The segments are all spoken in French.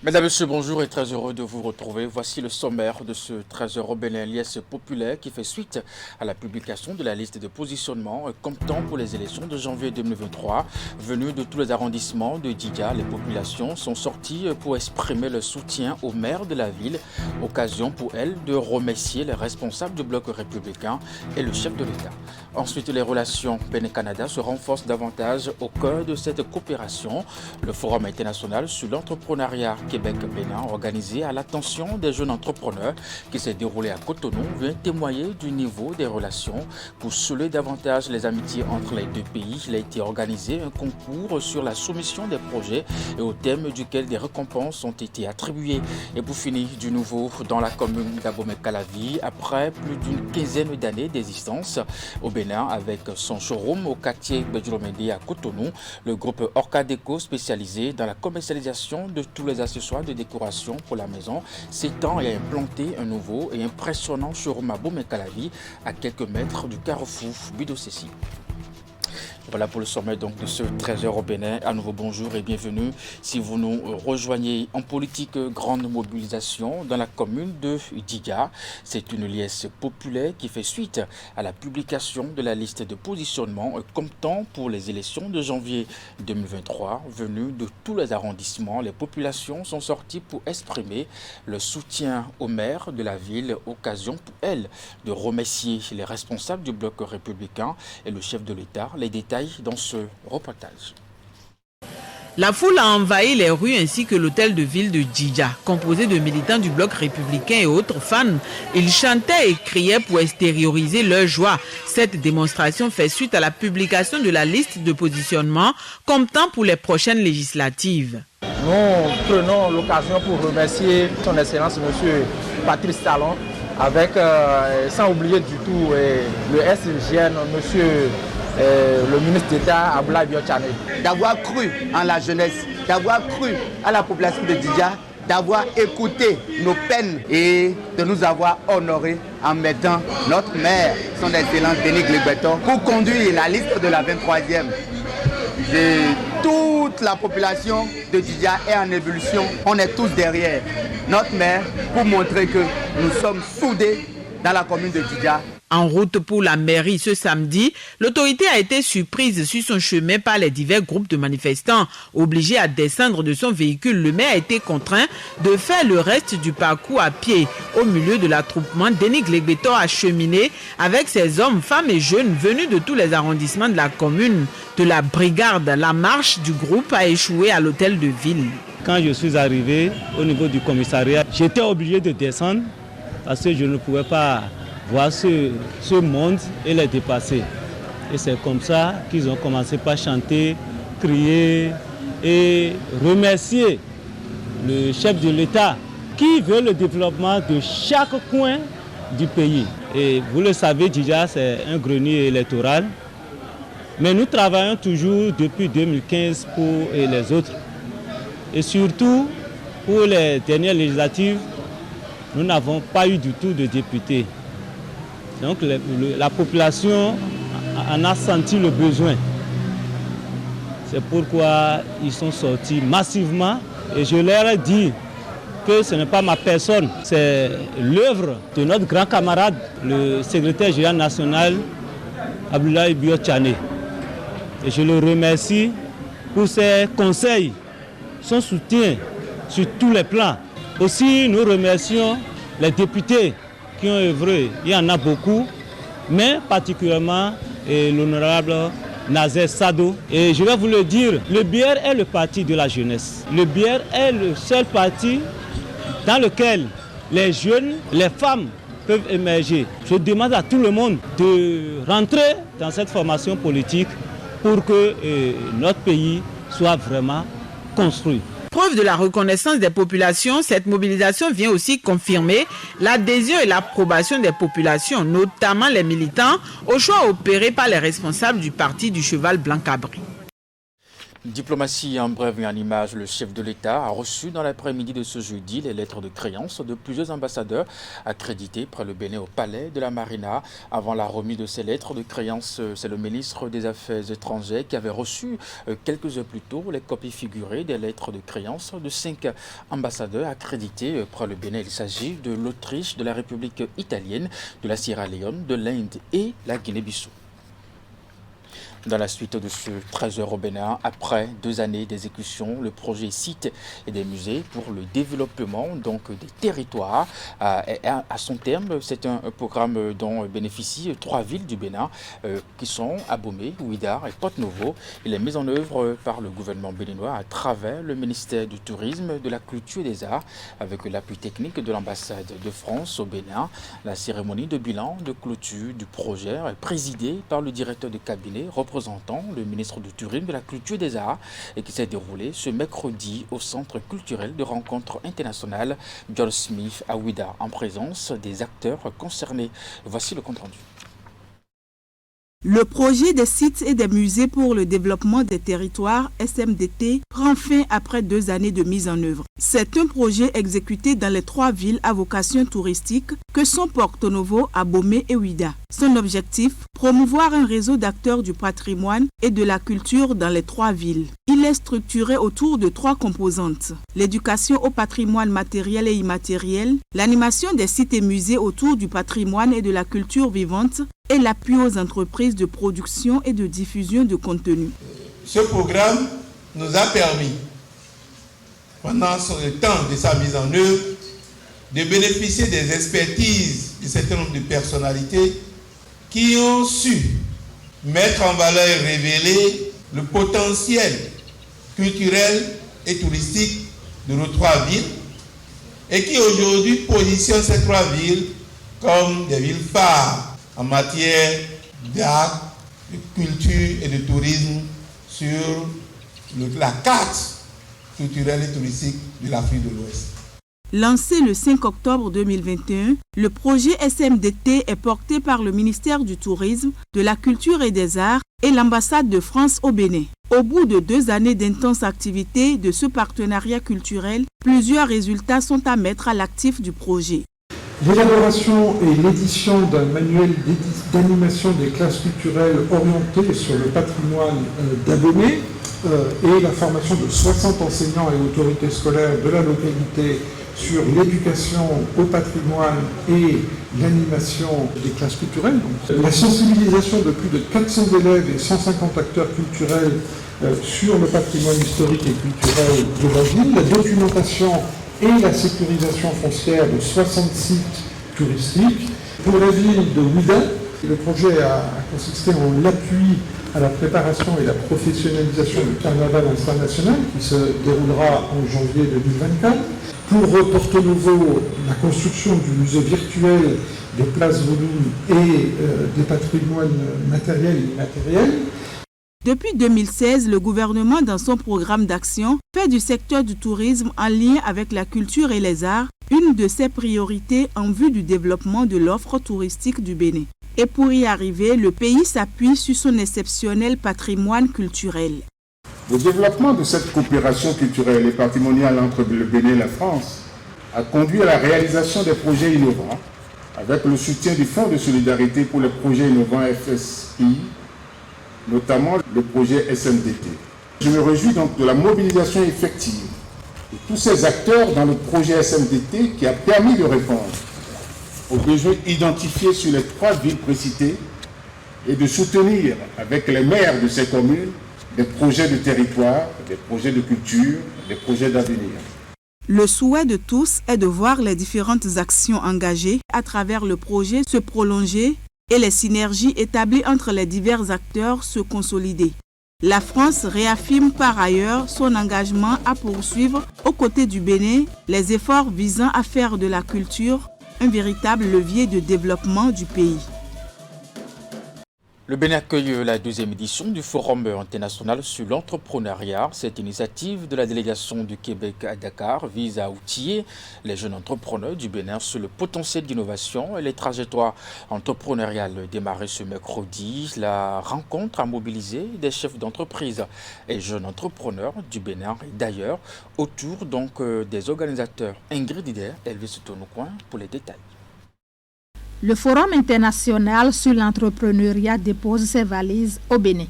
Mesdames et messieurs, bonjour et très heureux de vous retrouver. Voici le sommaire de ce 13h au Bénin, liesse populaire qui fait suite à la publication de la liste de positionnement comptant pour les élections de janvier 2023. Venues de tous les arrondissements de Djidja, les populations sont sorties pour exprimer le soutien au maire de la ville. Occasion pour elles de remercier les responsables du bloc républicain et le chef de l'État. Ensuite, les relations Bénin-Canada se renforcent davantage au cœur de cette coopération. Le Forum international sur l'entrepreneuriat Québec-Bénin, organisé à l'attention des jeunes entrepreneurs qui s'est déroulé à Cotonou, vient témoigner du niveau des relations. Pour sceller davantage les amitiés entre les deux pays, il a été organisé un concours sur la soumission des projets et au thème duquel des récompenses ont été attribuées. Et pour finir, du nouveau dans la commune d'Abomey-Calavi, après plus d'une quinzaine d'années d'existence au Bénin, avec son showroom au quartier Bedjulomende à Cotonou, le groupe Orcadeco, spécialisé dans la commercialisation de tous les accessoires de décoration pour la maison, s'étend et a implanté un nouveau et impressionnant showroom à Abomey-Calavi à quelques mètres du carrefour Bido-Cécy. Voilà pour le sommet donc de ce 13h au Bénin. À nouveau bonjour et bienvenue. Si vous nous rejoignez en politique, grande mobilisation dans la commune de Djidja. C'est une liesse populaire qui fait suite à la publication de la liste de positionnement comptant pour les élections de janvier 2023. Venues de tous les arrondissements, les populations sont sorties pour exprimer le soutien au maire de la ville. Occasion pour elles de remercier les responsables du bloc républicain et le chef de l'État. Les détails dans ce reportage. La foule a envahi les rues ainsi que l'hôtel de ville de Djidja, composé de militants du bloc républicain et autres fans. Ils chantaient et criaient pour extérioriser leur joie. Cette démonstration fait suite à la publication de la liste de positionnement comptant pour les prochaines législatives. Nous prenons l'occasion pour remercier son Excellence M. Patrice Talon, avec, sans oublier du tout le SGN, M. Le ministre d'État Abdoulaye Biotchane. D'avoir cru en la jeunesse, d'avoir cru à la population de Djidja, d'avoir écouté nos peines et de nous avoir honorés en mettant notre maire, son Excellence Denis Glegbeton, pour conduire la liste de la 23e. Toute la population de Djidja est en ébullition, on est tous derrière notre maire pour montrer que nous sommes soudés dans la commune de Djidja. En route pour la mairie ce samedi, l'autorité a été surprise sur son chemin par les divers groupes de manifestants. Obligé à descendre de son véhicule, le maire a été contraint de faire le reste du parcours à pied. Au milieu de l'attroupement, Denis Glegbeton a cheminé avec ses hommes, femmes et jeunes venus de tous les arrondissements de la commune. De la brigade, la marche du groupe a échoué à l'hôtel de ville. Quand je suis arrivé au niveau du commissariat, j'étais obligé de descendre parce que je ne pouvais pas voir ce monde et les dépasser. Et c'est comme ça qu'ils ont commencé par chanter, crier et remercier le chef de l'État qui veut le développement de chaque coin du pays. Et vous le savez, Djidja, c'est un grenier électoral. Mais nous travaillons toujours depuis 2015 pour les autres. Et surtout, pour les dernières législatives, nous n'avons pas eu du tout de députés. Donc la population en a senti le besoin. C'est pourquoi ils sont sortis massivement et je leur ai dit que ce n'est pas ma personne, c'est l'œuvre de notre grand camarade, le secrétaire général national Abdoulaye Biotchane. Et je le remercie pour ses conseils, son soutien sur tous les plans. Aussi, nous remercions les députés qui ont œuvré, il y en a beaucoup, mais particulièrement l'honorable Nazer Sado. Et je vais vous le dire, le BR est le parti de la jeunesse. Le BR est le seul parti dans lequel les jeunes, les femmes peuvent émerger. Je demande à tout le monde de rentrer dans cette formation politique pour que notre pays soit vraiment construit. Preuve de la reconnaissance des populations, cette mobilisation vient aussi confirmer l'adhésion et l'approbation des populations, notamment les militants, au choix opéré par les responsables du parti du Cheval Blanc Cabri. Diplomatie en bref et en image, le chef de l'État a reçu dans l'après-midi de ce jeudi les lettres de créance de plusieurs ambassadeurs accrédités près le Bénin au palais de la Marina. Avant la remise de ces lettres de créance, c'est le ministre des Affaires étrangères qui avait reçu quelques heures plus tôt les copies figurées des lettres de créance de 5 ambassadeurs accrédités près le Bénin. Il s'agit de l'Autriche, de la République italienne, de la Sierra Leone, de l'Inde et la Guinée-Bissau. Dans la suite de ce trésor au Bénin, après 2 années d'exécution, le projet Sites et des musées pour le développement des territoires est à son terme. C'est un programme dont bénéficient 3 villes du Bénin qui sont Abomey, Ouidah et Porto-Novo. Il est mis en œuvre par le gouvernement béninois à travers le ministère du Tourisme, de la Culture et des Arts avec l'appui technique de l'ambassade de France au Bénin. La cérémonie de bilan de clôture du projet est présidée par le directeur de cabinet représentant le ministre du Tourisme, de la Culture et des Arts et qui s'est déroulé ce mercredi au Centre culturel de rencontres internationales John Smith à Ouidah en présence des acteurs concernés. Voici le compte rendu. Le projet des sites et des musées pour le développement des territoires SMDT prend fin après 2 années de mise en œuvre. C'est un projet exécuté dans les 3 villes à vocation touristique que sont Porto-Novo, Abomey et Ouidah. Son objectif, promouvoir un réseau d'acteurs du patrimoine et de la culture dans les 3 villes. Il est structuré autour de 3 composantes. L'éducation au patrimoine matériel et immatériel, l'animation des sites et musées autour du patrimoine et de la culture vivante et l'appui aux entreprises de production et de diffusion de contenu. Ce programme nous a permis, pendant le temps de sa mise en œuvre, de bénéficier des expertises d'un certain nombre de personnalités qui ont su mettre en valeur et révéler le potentiel culturel et touristique de nos 3 villes et qui aujourd'hui positionnent ces 3 villes comme des villes phares en matière d'art, de culture et de tourisme sur la carte culturelle et touristique de l'Afrique de l'Ouest. Lancé le 5 octobre 2021, le projet SMDT est porté par le ministère du Tourisme, de la Culture et des Arts et l'ambassade de France au Bénin. Au bout de 2 années d'intenses activités de ce partenariat culturel, plusieurs résultats sont à mettre à l'actif du projet. L'élaboration et l'édition d'un manuel d'animation des classes culturelles orientées sur le patrimoine d'Abomey et la formation de 60 enseignants et autorités scolaires de la localité sur l'éducation au patrimoine et l'animation des classes culturelles. Donc, la sensibilisation de plus de 400 élèves et 150 acteurs culturels sur le patrimoine historique et culturel de la ville, la documentation et la sécurisation foncière de 60 sites touristiques. Pour la ville de Ouidah, le projet a consisté en l'appui à la préparation et la professionnalisation du carnaval international qui se déroulera en janvier 2024. Pour Porto-Novo, la construction du musée virtuel des places volumes et des patrimoines matériels et immatériels. Depuis 2016, le gouvernement, dans son programme d'action, fait du secteur du tourisme en lien avec la culture et les arts une de ses priorités en vue du développement de l'offre touristique du Bénin. Et pour y arriver, le pays s'appuie sur son exceptionnel patrimoine culturel. Le développement de cette coopération culturelle et patrimoniale entre le Bénin et la France a conduit à la réalisation des projets innovants avec le soutien du Fonds de solidarité pour les projets innovants FSI, notamment le projet SMDT. Je me réjouis donc de la mobilisation effective de tous ces acteurs dans le projet SMDT qui a permis de répondre aux besoins identifiés sur les 3 villes précitées et de soutenir avec les maires de ces communes des projets de territoire, des projets de culture, des projets d'avenir. Le souhait de tous est de voir les différentes actions engagées à travers le projet se prolonger et les synergies établies entre les divers acteurs se consolider. La France réaffirme par ailleurs son engagement à poursuivre aux côtés du Bénin les efforts visant à faire de la culture un véritable levier de développement du pays. Le Bénin accueille la deuxième édition du Forum international sur l'entrepreneuriat. Cette initiative de la délégation du Québec à Dakar vise à outiller les jeunes entrepreneurs du Bénin sur le potentiel d'innovation et les trajectoires entrepreneuriales démarrées ce mercredi. La rencontre a mobilisé des chefs d'entreprise et jeunes entrepreneurs du Bénin et d'ailleurs autour des organisateurs. Ingrid Dider, Elvis Tonocoin pour les détails. Le Forum international sur l'entrepreneuriat dépose ses valises au Bénin.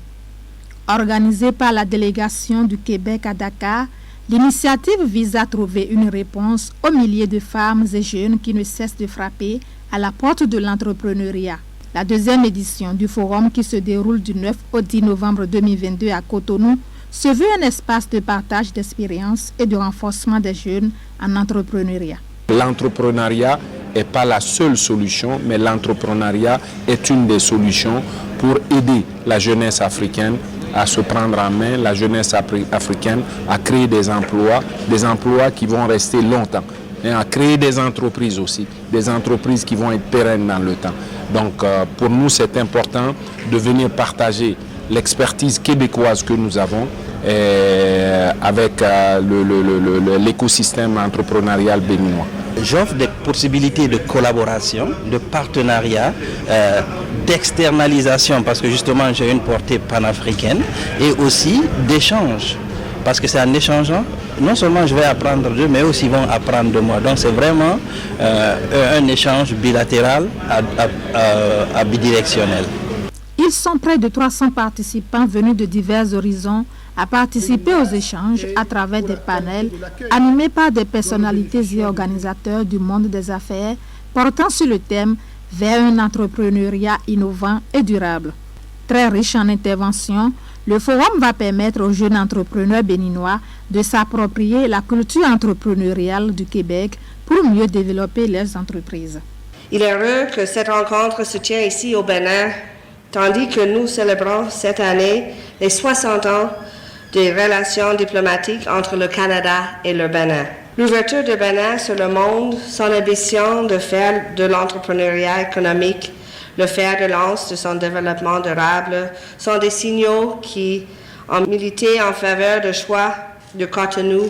Organisé par la délégation du Québec à Dakar, l'initiative vise à trouver une réponse aux milliers de femmes et jeunes qui ne cessent de frapper à la porte de l'entrepreneuriat. La deuxième édition du Forum, qui se déroule du 9 au 10 novembre 2022 à Cotonou, se veut un espace de partage d'expériences et de renforcement des jeunes en entrepreneuriat. L'entrepreneuriat n'est pas la seule solution, mais l'entrepreneuriat est une des solutions pour aider la jeunesse africaine à se prendre en main, la jeunesse africaine à créer des emplois qui vont rester longtemps, et à créer des entreprises aussi, des entreprises qui vont être pérennes dans le temps. Donc pour nous, c'est important de venir partager l'expertise québécoise que nous avons avec l'écosystème entrepreneurial béninois. J'offre des possibilités de collaboration, de partenariat, d'externalisation parce que justement j'ai une portée panafricaine et aussi d'échange parce que c'est en échangeant, non seulement je vais apprendre d'eux mais aussi ils vont apprendre de moi. Donc c'est vraiment un échange bilatéral à bidirectionnel. Ils sont près de 300 participants venus de divers horizons à participer aux échanges à travers des panels animés par des personnalités et organisateurs du monde des affaires portant sur le thème « Vers un entrepreneuriat innovant et durable ». Très riche en interventions, le forum va permettre aux jeunes entrepreneurs béninois de s'approprier la culture entrepreneuriale du Québec pour mieux développer leurs entreprises. Il est heureux que cette rencontre se tient ici au Bénin, tandis que nous célébrons cette année les 60 ans des relations diplomatiques entre le Canada et le Bénin. L'ouverture du Bénin sur le monde, son ambition de faire de l'entrepreneuriat économique le fer de lance de son développement durable sont des signaux qui ont milité en faveur du choix de Cotonou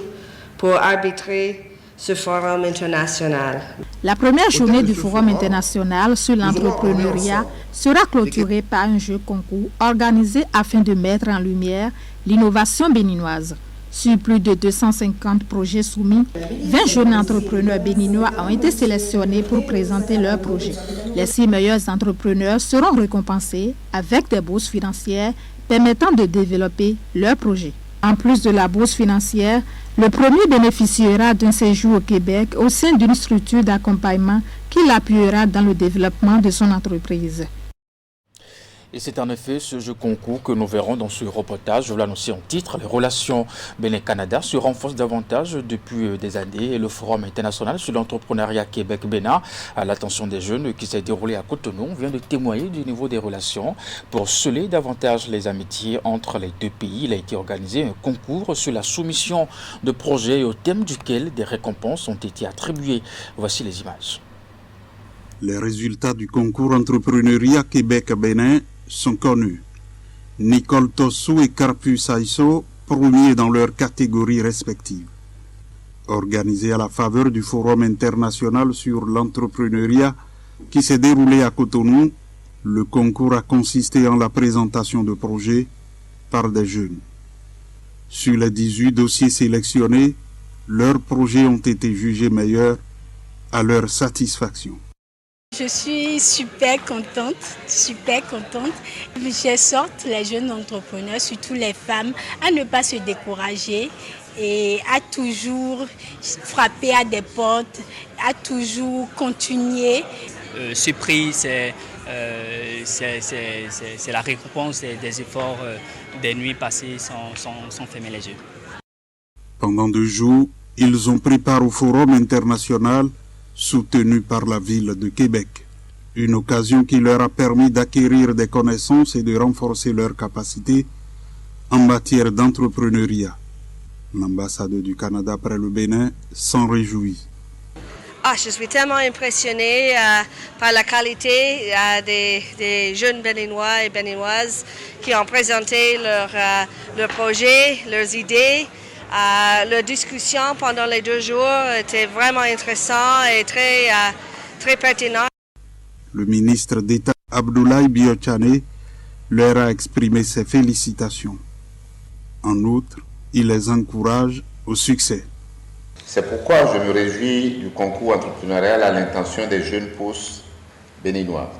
pour arbitrer ce forum international. La première journée du Forum international sur l'entrepreneuriat sera clôturée par un jeu concours organisé afin de mettre en lumière l'innovation béninoise. Sur plus de 250 projets soumis, 20 jeunes entrepreneurs béninois ont été sélectionnés pour présenter leurs projets. Les 6 meilleurs entrepreneurs seront récompensés avec des bourses financières permettant de développer leurs projets. En plus de la bourse financière, le premier bénéficiera d'un séjour au Québec au sein d'une structure d'accompagnement qui l'appuiera dans le développement de son entreprise. Et c'est en effet ce jeu concours que nous verrons dans ce reportage. Je vous l'annonce en titre. Les relations Bénin-Canada se renforcent davantage depuis des années et le Forum international sur l'entrepreneuriat Québec-Bénin à l'attention des jeunes qui s'est déroulé à Cotonou vient de témoigner du niveau des relations. Pour sceller davantage les amitiés entre les deux pays, il a été organisé un concours sur la soumission de projets au thème duquel des récompenses ont été attribuées. Voici les images. Les résultats du concours entrepreneuriat Québec-Bénin sont connus. Nicole Tossou et Carpus Aïsso, premiers dans leurs catégories respectives. Organisé à la faveur du Forum international sur l'entrepreneuriat qui s'est déroulé à Cotonou, le concours a consisté en la présentation de projets par des jeunes. Sur les 18 dossiers sélectionnés, leurs projets ont été jugés meilleurs à leur satisfaction. Je suis super contente. J'exhorte les jeunes entrepreneurs, surtout les femmes, à ne pas se décourager et à toujours frapper à des portes, à toujours continuer. Ce prix, c'est la récompense des efforts des nuits passées sans fermer les yeux. Pendant 2 jours, ils ont pris part au Forum international soutenu par la ville de Québec. Une occasion qui leur a permis d'acquérir des connaissances et de renforcer leurs capacités en matière d'entrepreneuriat. L'ambassadeur du Canada près le Bénin s'en réjouit. Je suis tellement impressionnée par la qualité des jeunes béninois et béninoises qui ont présenté leur projet, leurs idées. La discussion pendant les 2 jours était vraiment intéressante et très pertinente. Le ministre d'État Abdoulaye Biotchane leur a exprimé ses félicitations. En outre, il les encourage au succès. C'est pourquoi je me réjouis du concours entrepreneurial à l'intention des jeunes pousses béninois.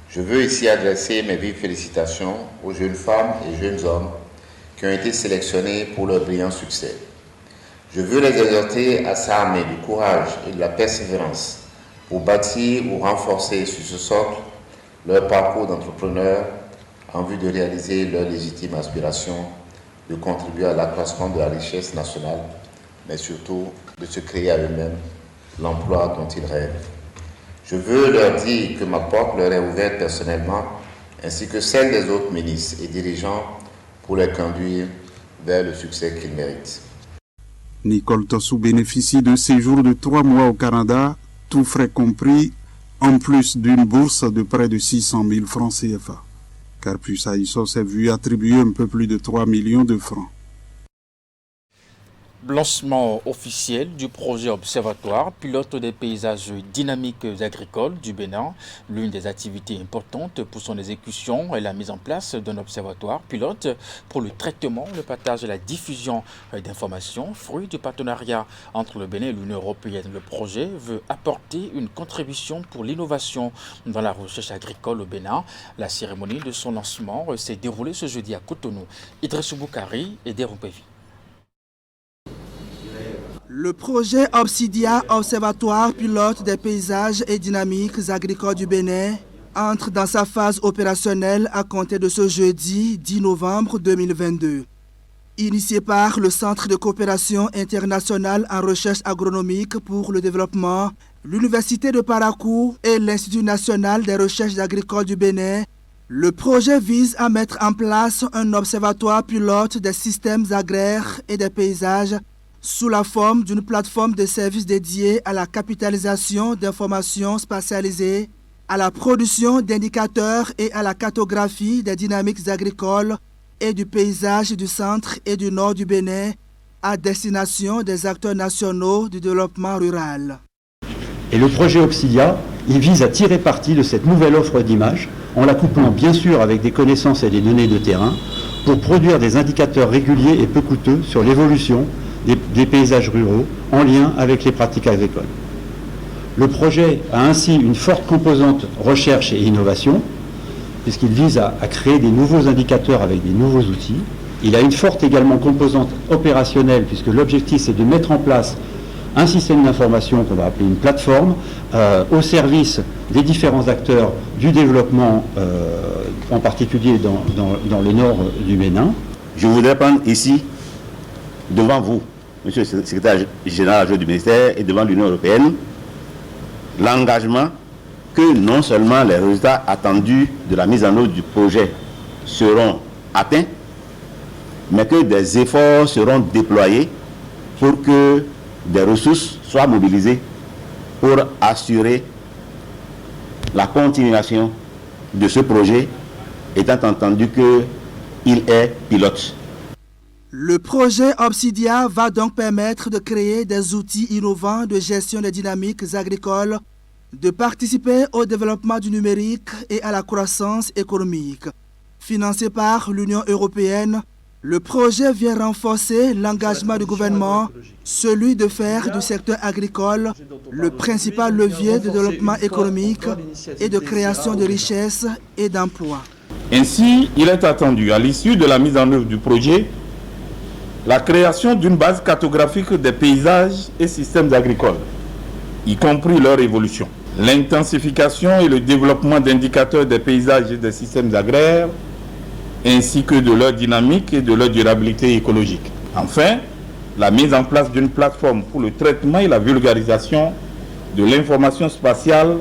Je veux ici adresser mes vives félicitations aux jeunes femmes et jeunes hommes qui ont été sélectionnés pour leur brillant succès. Je veux les exhorter à s'armer du courage et de la persévérance pour bâtir ou renforcer sur ce socle leur parcours d'entrepreneur en vue de réaliser leur légitime aspiration de contribuer à l'accroissement de la richesse nationale, mais surtout de se créer à eux-mêmes l'emploi dont ils rêvent. Je veux leur dire que ma porte leur est ouverte personnellement, ainsi que celle des autres ministres et dirigeants pour les conduire vers le succès qu'ils méritent. Nicole Tossou bénéficie d'un séjour de 3 mois au Canada, tout frais compris, en plus d'une bourse de près de 600 000 francs CFA. Carpus Aïsso s'est vu attribuer un peu plus de 3 millions de francs. Lancement officiel du projet Observatoire pilote des paysages dynamiques agricoles du Bénin. L'une des activités importantes pour son exécution est la mise en place d'un observatoire pilote pour le traitement, le partage et la diffusion d'informations, fruit du partenariat entre le Bénin et l'Union européenne. Le projet veut apporter une contribution pour l'innovation dans la recherche agricole au Bénin. La cérémonie de son lancement s'est déroulée ce jeudi à Cotonou. Idrissou Boukari et Deroupevi. Le projet Obsidia, Observatoire pilote des paysages et dynamiques agricoles du Bénin, entre dans sa phase opérationnelle à compter de ce jeudi 10 novembre 2022. Initié par le Centre de coopération internationale en recherche agronomique pour le développement, l'Université de Parakou et l'Institut national des recherches agricoles du Bénin, le projet vise à mettre en place un observatoire pilote des systèmes agraires et des paysages sous la forme d'une plateforme de services dédiée à la capitalisation d'informations spatialisées, à la production d'indicateurs et à la cartographie des dynamiques agricoles et du paysage du centre et du nord du Bénin à destination des acteurs nationaux du développement rural. Et le projet Obsidia, il vise à tirer parti de cette nouvelle offre d'images en la couplant bien sûr avec des connaissances et des données de terrain pour produire des indicateurs réguliers et peu coûteux sur l'évolution des paysages ruraux en lien avec les pratiques agricoles. Le projet a ainsi une forte composante recherche et innovation, puisqu'il vise à créer des nouveaux indicateurs avec des nouveaux outils. Il a une forte également composante opérationnelle, puisque l'objectif c'est de mettre en place un système d'information qu'on va appeler une plateforme, au service des différents acteurs du développement, en particulier dans le nord du Bénin. Je voudrais prendre ici, devant vous, Monsieur le secrétaire général du ministère et devant l'Union européenne, l'engagement que non seulement les résultats attendus de la mise en œuvre du projet seront atteints, mais que des efforts seront déployés pour que des ressources soient mobilisées pour assurer la continuation de ce projet, étant entendu qu'il est pilote. Le projet Obsidia va donc permettre de créer des outils innovants de gestion des dynamiques agricoles, de participer au développement du numérique et à la croissance économique. Financé par l'Union européenne, le projet vient renforcer l'engagement du gouvernement, celui de faire du secteur agricole le principal levier de développement économique et de création de richesses et d'emplois. Ainsi, il est attendu, à l'issue de la mise en œuvre du projet, la création d'une base cartographique des paysages et systèmes agricoles, y compris leur évolution, l'intensification et le développement d'indicateurs des paysages et des systèmes agraires, ainsi que de leur dynamique et de leur durabilité écologique. Enfin, la mise en place d'une plateforme pour le traitement et la vulgarisation de l'information spatiale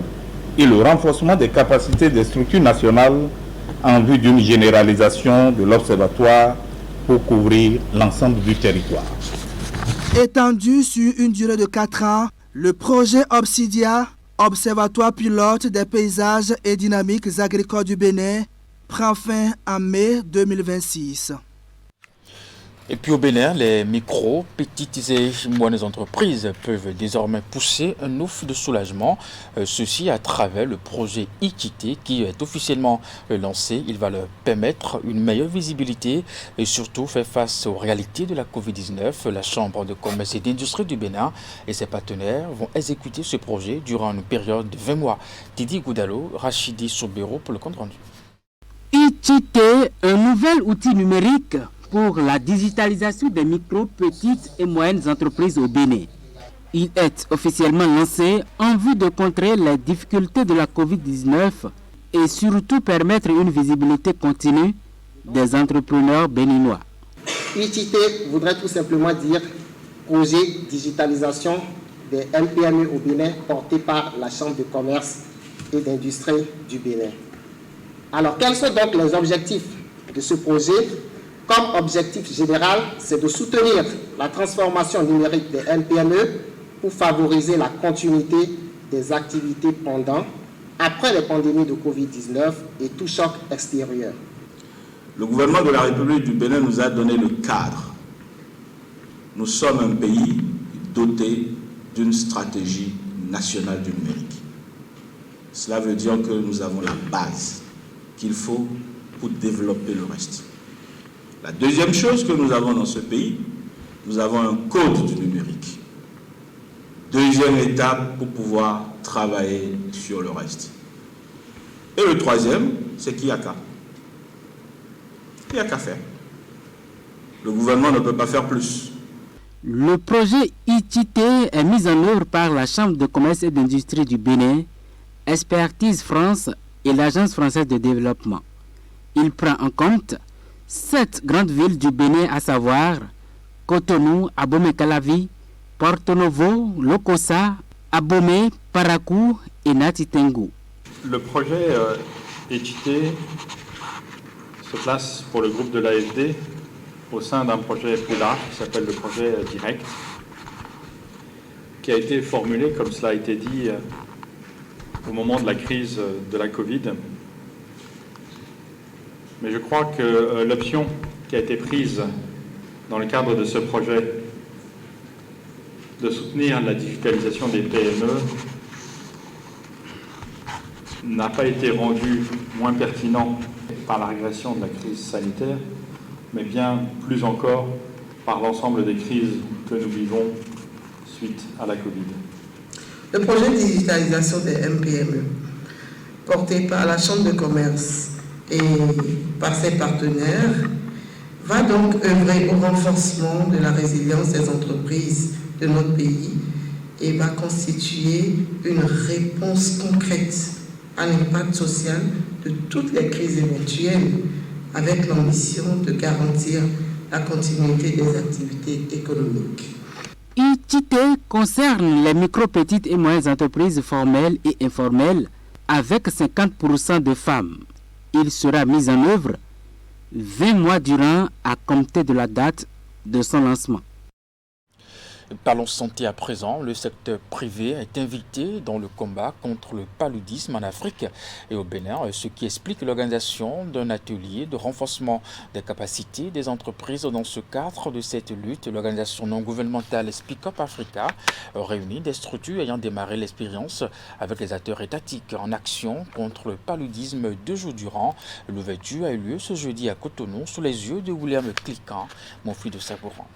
et le renforcement des capacités des structures nationales en vue d'une généralisation de l'observatoire pour couvrir l'ensemble du territoire. Étendu sur une durée de 4 ans, Le projet Obsidia, Observatoire pilote des paysages et dynamiques agricoles du Bénin, prend fin en mai 2026. Et puis au Bénin, les micro, petites et moyennes entreprises peuvent désormais pousser un ouf de soulagement. Ceci à travers le projet Iquité qui est officiellement lancé. Il va leur permettre une meilleure visibilité et surtout faire face aux réalités de la Covid-19. La Chambre de commerce et d'industrie du Bénin et ses partenaires vont exécuter ce projet durant une période de 20 mois. Didi Goudalo, Rachidi Soubero pour le compte rendu. Iquité, un nouvel outil numérique pour la digitalisation des micro, petites et moyennes entreprises au Bénin. Il est officiellement lancé en vue de contrer les difficultés de la Covid-19 et surtout permettre une visibilité continue des entrepreneurs béninois. ITT voudrait tout simplement dire projet digitalisation des MPME au Bénin porté par la Chambre de commerce et d'industrie du Bénin. Alors, quels sont donc les objectifs de ce projet ? Comme objectif général, c'est de soutenir la transformation numérique des MPME pour favoriser la continuité des activités pendant, après les pandémies de Covid-19 et tout choc extérieur. Le gouvernement de la République du Bénin nous a donné le cadre. Nous sommes un pays doté d'une stratégie nationale du numérique. Cela veut dire que nous avons la base qu'il faut pour développer le reste. La deuxième chose que nous avons dans ce pays, nous avons un code du numérique. Deuxième étape pour pouvoir travailler sur le reste. Et le troisième, c'est qu'il n'y a qu'à. Il n'y a qu'à faire. Le gouvernement ne peut pas faire plus. Le projet ITT est mis en œuvre par la Chambre de commerce et d'industrie du Bénin, Expertise France et l'Agence française de développement. Il prend en compte 7 grandes villes du Bénin, à savoir Cotonou, Abomey-Calavi, Porto Novo, Lokossa, Abomey, Parakou et Natitengu. Le projet ITT se place pour le groupe de l'AFD au sein d'un projet plus large qui s'appelle le projet Direct, qui a été formulé, comme cela a été dit, au moment de la crise de la Covid. Mais je crois que l'option qui a été prise dans le cadre de ce projet de soutenir la digitalisation des PME n'a pas été rendue moins pertinente par la régression de la crise sanitaire, mais bien plus encore par l'ensemble des crises que nous vivons suite à la Covid. Le projet de digitalisation des MPME, porté par la Chambre de commerce et par ses partenaires, va donc œuvrer au renforcement de la résilience des entreprises de notre pays et va constituer une réponse concrète à l'impact social de toutes les crises éventuelles, avec l'ambition de garantir la continuité des activités économiques. ITT concerne les micro, petites et moyennes entreprises formelles et informelles avec 50% de femmes. Il sera mis en œuvre 20 mois durant à compter de la date de son lancement. Parlons santé à présent. Le secteur privé est invité dans le combat contre le paludisme en Afrique et au Bénin, ce qui explique l'organisation d'un atelier de renforcement des capacités des entreprises. Dans ce cadre de cette lutte, l'organisation non gouvernementale Speak Up Africa réunit des structures ayant démarré l'expérience avec les acteurs étatiques en action contre le paludisme 2 jours durant. L'ouverture a eu lieu ce jeudi à Cotonou sous les yeux de William Cliquant, mon fils de Savouran.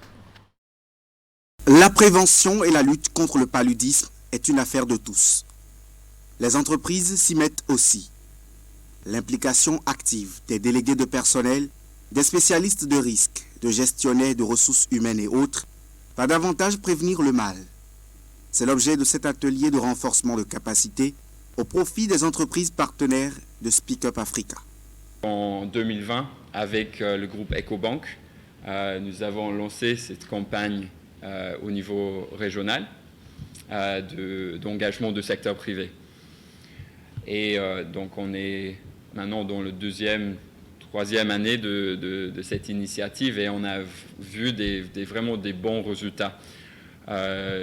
La prévention et la lutte contre le paludisme est une affaire de tous. Les entreprises s'y mettent aussi. L'implication active des délégués de personnel, des spécialistes de risque, de gestionnaires de ressources humaines et autres va davantage prévenir le mal. C'est l'objet de cet atelier de renforcement de capacité au profit des entreprises partenaires de Speak Up Africa. En 2020, avec le groupe EcoBank, nous avons lancé cette campagne au niveau régional d'engagement du secteur privé. Et donc on est maintenant dans le troisième année de cette initiative et on a vu vraiment des bons résultats.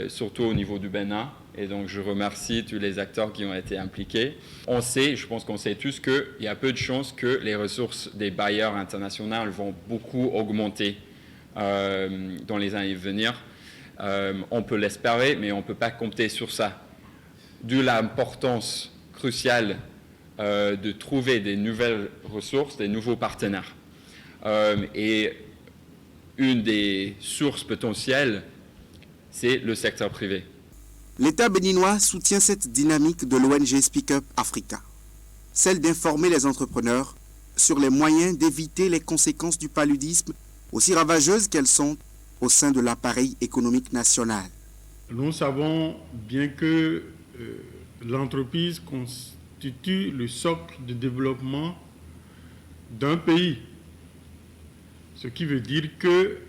surtout au niveau du Bénin. Et donc, je remercie tous les acteurs qui ont été impliqués. On sait, je pense qu'on sait tous qu'il y a peu de chances que les ressources des bailleurs internationaux vont beaucoup augmenter dans les années à venir. On peut l'espérer, mais on ne peut pas compter sur ça. D'où l'importance cruciale de trouver des nouvelles ressources, des nouveaux partenaires. Et une des sources potentielles, c'est le secteur privé. L'État béninois soutient cette dynamique de l'ONG Speak Up Africa, celle d'informer les entrepreneurs sur les moyens d'éviter les conséquences du paludisme, aussi ravageuses qu'elles sont au sein de l'appareil économique national. Nous savons bien que l'entreprise constitue le socle de développement d'un pays, ce qui veut dire que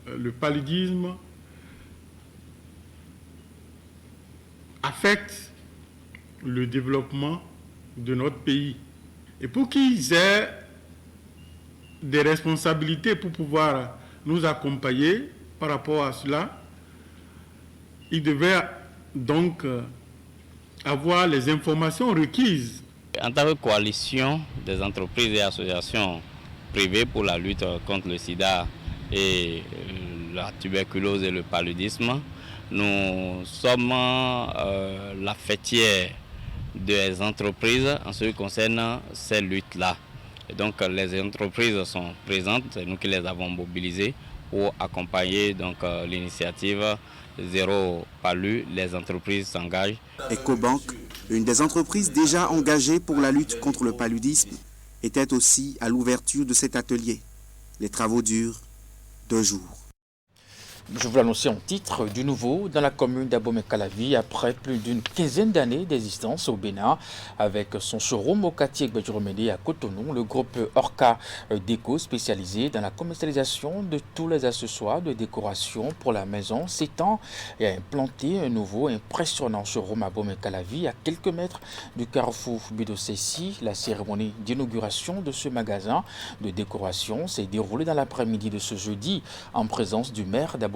le paludisme affecte le développement de notre pays. Et pour qu'ils aient des responsabilités pour pouvoir nous accompagner par rapport à cela, ils devaient donc avoir les informations requises. En tant que coalition des entreprises et associations privées pour la lutte contre le sida et la tuberculose et le paludisme, nous sommes la fêtière des entreprises en ce qui concerne ces luttes-là. Et donc les entreprises sont présentes, c'est nous qui les avons mobilisées pour accompagner l'initiative Zéro Palu. Les entreprises s'engagent. Ecobank, une des entreprises déjà engagées pour la lutte contre le paludisme, était aussi à l'ouverture de cet atelier. Les travaux durent 2 jours. Je vous l'annonçais en titre du nouveau dans la commune d'Abomey-Calavi après plus d'une quinzaine d'années d'existence au Bénin. Avec son showroom au quartier Gbadjouromede à Cotonou, le groupe Orca Déco, spécialisé dans la commercialisation de tous les accessoires de décoration pour la maison, s'étend et a implanté un nouveau impressionnant showroom à Abomey-Calavi à quelques mètres du carrefour Bidosessi. La cérémonie d'inauguration de ce magasin de décoration s'est déroulée dans l'après-midi de ce jeudi en présence du maire d'Abomey-Calavi,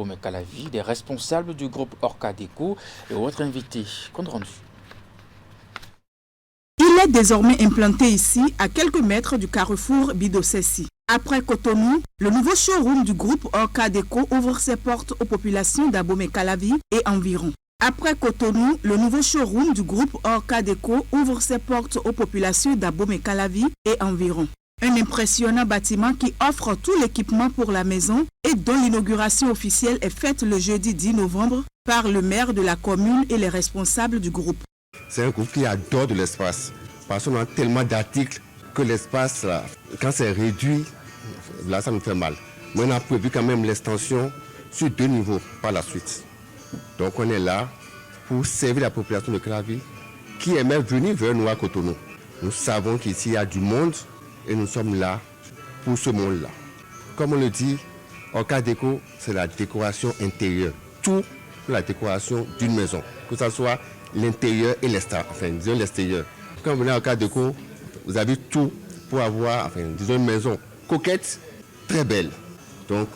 des responsables du groupe Orca Déco et autres invités. Compte rendu. Il est désormais implanté ici, à quelques mètres du carrefour Bidosessi. Après Cotonou, le nouveau showroom du groupe Orca Déco ouvre ses portes aux populations d'Abomey-Calavi et environ. Après Cotonou, le nouveau showroom du groupe Orca Déco ouvre ses portes aux populations d'Abomey-Calavi et environ. Un impressionnant bâtiment qui offre tout l'équipement pour la maison et dont l'inauguration officielle est faite le jeudi 10 novembre par le maire de la commune et les responsables du groupe. C'est un groupe qui adore de l'espace parce qu'on a tellement d'articles que l'espace, quand c'est réduit, là ça nous fait mal. Mais on a prévu quand même l'extension sur 2 niveaux par la suite. Donc on est là pour servir la population de Calavi qui aimait venir vers nous à Cotonou. Nous savons qu'ici il y a du monde. Et nous sommes là pour ce monde-là. Comme on le dit, Orca Déco, c'est la décoration intérieure. Tout pour la décoration d'une maison. Que ce soit l'intérieur et l'extérieur. Enfin, disons l'extérieur. Quand vous venez à Orca Déco, vous avez tout pour avoir, disons une maison coquette, très belle. Donc,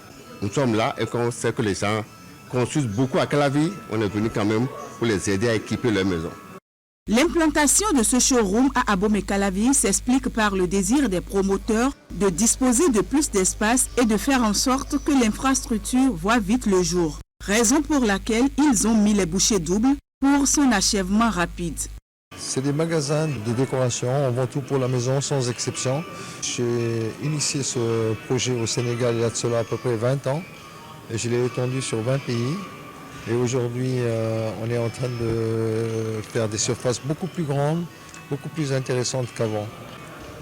nous sommes là et quand on sait que les gens construisent beaucoup à Calavi, on est venu quand même pour les aider à équiper leur maison. L'implantation de ce showroom à Abomey-Calavi s'explique par le désir des promoteurs de disposer de plus d'espace et de faire en sorte que l'infrastructure voit vite le jour. Raison pour laquelle ils ont mis les bouchées doubles pour son achèvement rapide. C'est des magasins de décoration, on vend tout pour la maison sans exception. J'ai initié ce projet au Sénégal il y a de cela à peu près 20 ans et je l'ai étendu sur 20 pays. Et aujourd'hui, on est en train de faire des surfaces beaucoup plus grandes, beaucoup plus intéressantes qu'avant.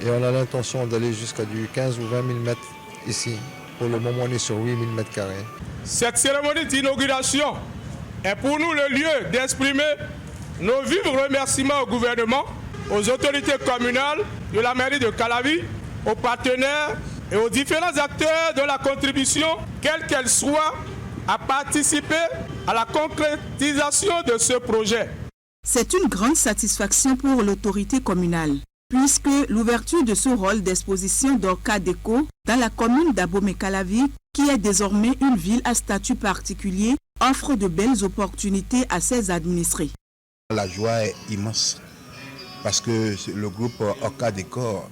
Et on a l'intention d'aller jusqu'à du 15 ou 20 000 mètres ici. Pour le moment, on est sur 8 000 mètres carrés. Cette cérémonie d'inauguration est pour nous le lieu d'exprimer nos vifs remerciements au gouvernement, aux autorités communales de la mairie de Calavi, aux partenaires et aux différents acteurs de la contribution, quelle qu'elle soit, à participer à la concrétisation de ce projet. C'est une grande satisfaction pour l'autorité communale, puisque l'ouverture de ce rôle d'exposition d'Orca Déco dans la commune d'Abomey-Calavi, qui est désormais une ville à statut particulier, offre de belles opportunités à ses administrés. La joie est immense parce que le groupe Orca Décor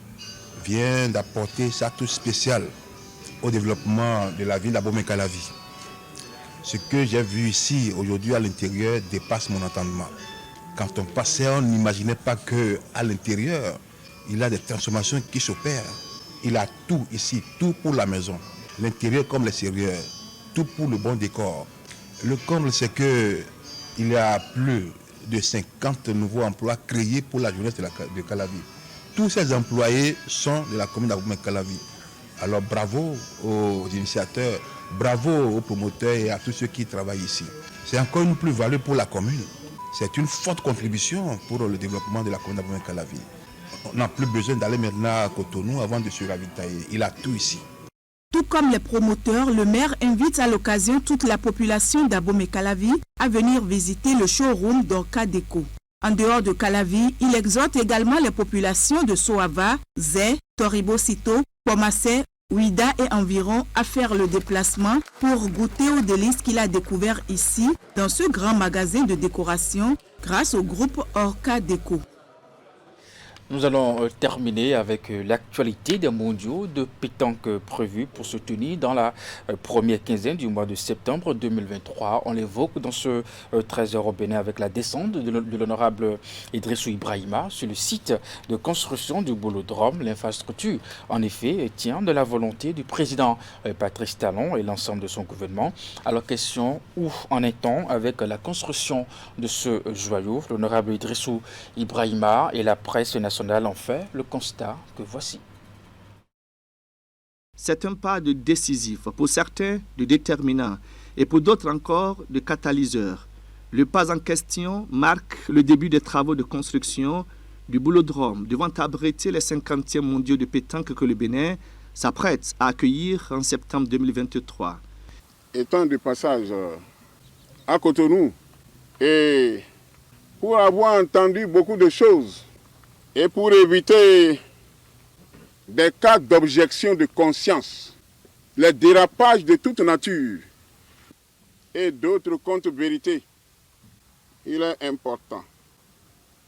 vient d'apporter sa touche spéciale au développement de la ville d'Abomey-Calavi. Ce que j'ai vu ici aujourd'hui à l'intérieur dépasse mon entendement. Quand on passait, on n'imaginait pas qu'à l'intérieur, il y a des transformations qui s'opèrent. Il a tout ici, tout pour la maison, l'intérieur comme l'extérieur, tout pour le bon décor. Le comble, c'est qu'il y a plus de 50 nouveaux emplois créés pour la jeunesse de Calavi. Tous ces employés sont de la commune d'Abomey-Calavi. Alors bravo aux initiateurs, bravo aux promoteurs et à tous ceux qui travaillent ici. C'est encore une plus-value pour la commune. C'est une forte contribution pour le développement de la commune d'Abomey-Calavi. On n'a plus besoin d'aller maintenant à Cotonou avant de se ravitailler. Il a tout ici. Tout comme les promoteurs, le maire invite à l'occasion toute la population d'Abomey-Calavi à venir visiter le showroom d'Orca Déco. En dehors de Calavi, il exhorte également les populations de Soava, Zé, Toribo-Sito, Pomassé, Ouida et environ à faire le déplacement pour goûter aux délices qu'il a découvert ici, dans ce grand magasin de décoration, grâce au groupe Orca Déco. Nous allons terminer avec l'actualité des mondiaux de pétanque prévus pour se tenir dans la première quinzaine du mois de septembre 2023. On l'évoque dans ce 13h au Bénin avec la descente de l'honorable Idrissou Ibrahima sur le site de construction du Bolodrome. L'infrastructure, en effet, tient de la volonté du président Patrice Talon et l'ensemble de son gouvernement. Alors, question, où en est-on avec la construction de ce joyau? L'honorable Idrissou Ibrahima et la presse nationale en fait le constat que voici. C'est un pas de décisif, pour certains de déterminant et pour d'autres encore de catalyseur. Le pas en question marque le début des travaux de construction du Bolodrome devant abriter les 50e mondiaux de pétanque que le Bénin s'apprête à accueillir en septembre 2023. Étant de passage à Cotonou et pour avoir entendu beaucoup de choses, et pour éviter des cas d'objection de conscience, les dérapages de toute nature et d'autres contre-vérités, il est important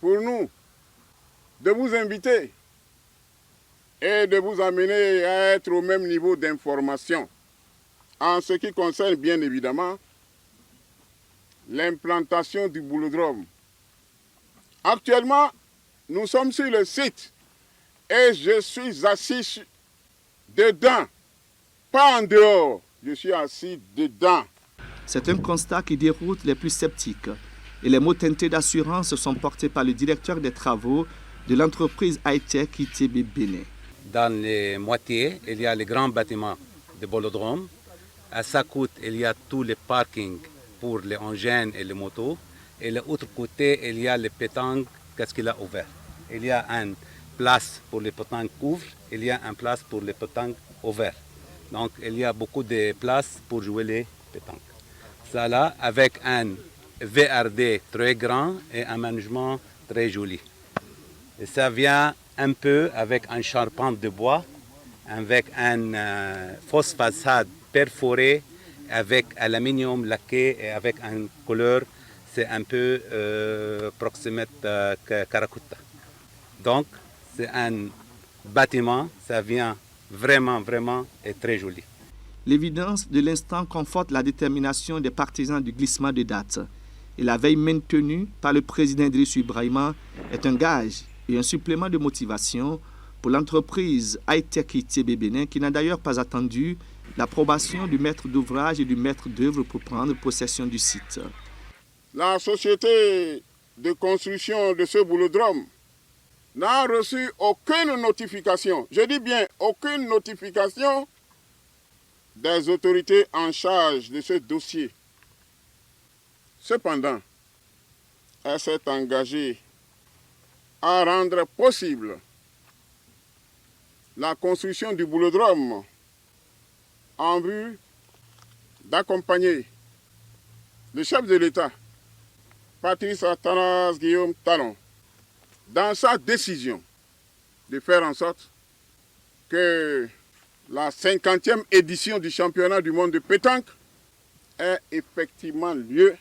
pour nous de vous inviter et de vous amener à être au même niveau d'information en ce qui concerne bien évidemment l'implantation du Bolodrome. Actuellement, nous sommes sur le site et je suis assis dedans, pas en dehors, je suis assis dedans. C'est un constat qui déroute les plus sceptiques et les mots teintés d'assurance sont portés par le directeur des travaux de l'entreprise high-tech ITB Bénin. Dans les moitiés, il y a les grands bâtiments de Bolodrome. À sa côte, il y a tous les parkings pour les engins et les motos. Et de l'autre côté, il y a les pétanques, qu'est-ce qu'il a ouvert. Il y a une place pour les pétanques couvres, il y a une place pour les pétanques ouvertes. Donc il y a beaucoup de places pour jouer les pétanques. Ça là, avec un VRD très grand et un management très joli. Et ça vient un peu avec un charpente de bois, avec une fausse façade perforée, avec aluminium laqué et avec une couleur, c'est un peu proximette Karakuta. Donc, c'est un bâtiment, ça vient vraiment et très joli. L'évidence de l'instant conforte la détermination des partisans du glissement de date. Et la veille maintenue par le président Idrissou Ibrahima est un gage et un supplément de motivation pour l'entreprise high-tech ITB Bénin qui n'a d'ailleurs pas attendu l'approbation du maître d'ouvrage et du maître d'œuvre pour prendre possession du site. La société de construction de ce Bolodrome n'a reçu aucune notification, je dis bien aucune notification des autorités en charge de ce dossier. Cependant, elle s'est engagée à rendre possible la construction du Bolodrome en vue d'accompagner le chef de l'État, Patrice Athanase Guillaume Talon, dans sa décision de faire en sorte que la 50e édition du championnat du monde de pétanque ait effectivement lieu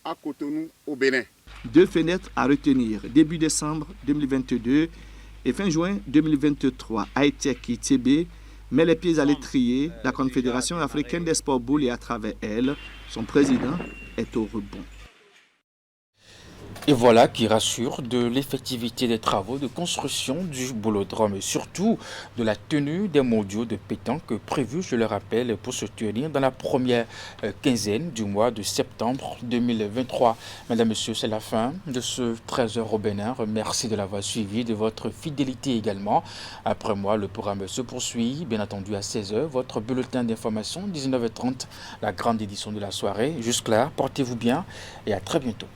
à Cotonou, au Bénin. 2 fenêtres à retenir, début décembre 2022 et fin juin 2023. Haïti qui TB met les pieds à l'étrier. La Confédération africaine des sports boules et à travers elle, son président est au rebond. Et voilà qui rassure de l'effectivité des travaux de construction du boulodrome et surtout de la tenue des mondiaux de pétanque prévus, je le rappelle, pour se tenir dans la première quinzaine du mois de septembre 2023. Mesdames, Messieurs, c'est la fin de ce 13h au Bénin. Merci de l'avoir suivi, de votre fidélité également. Après moi, le programme se poursuit, bien entendu à 16h, votre bulletin d'information, 19h30, la grande édition de la soirée. Jusque-là, portez-vous bien et à très bientôt.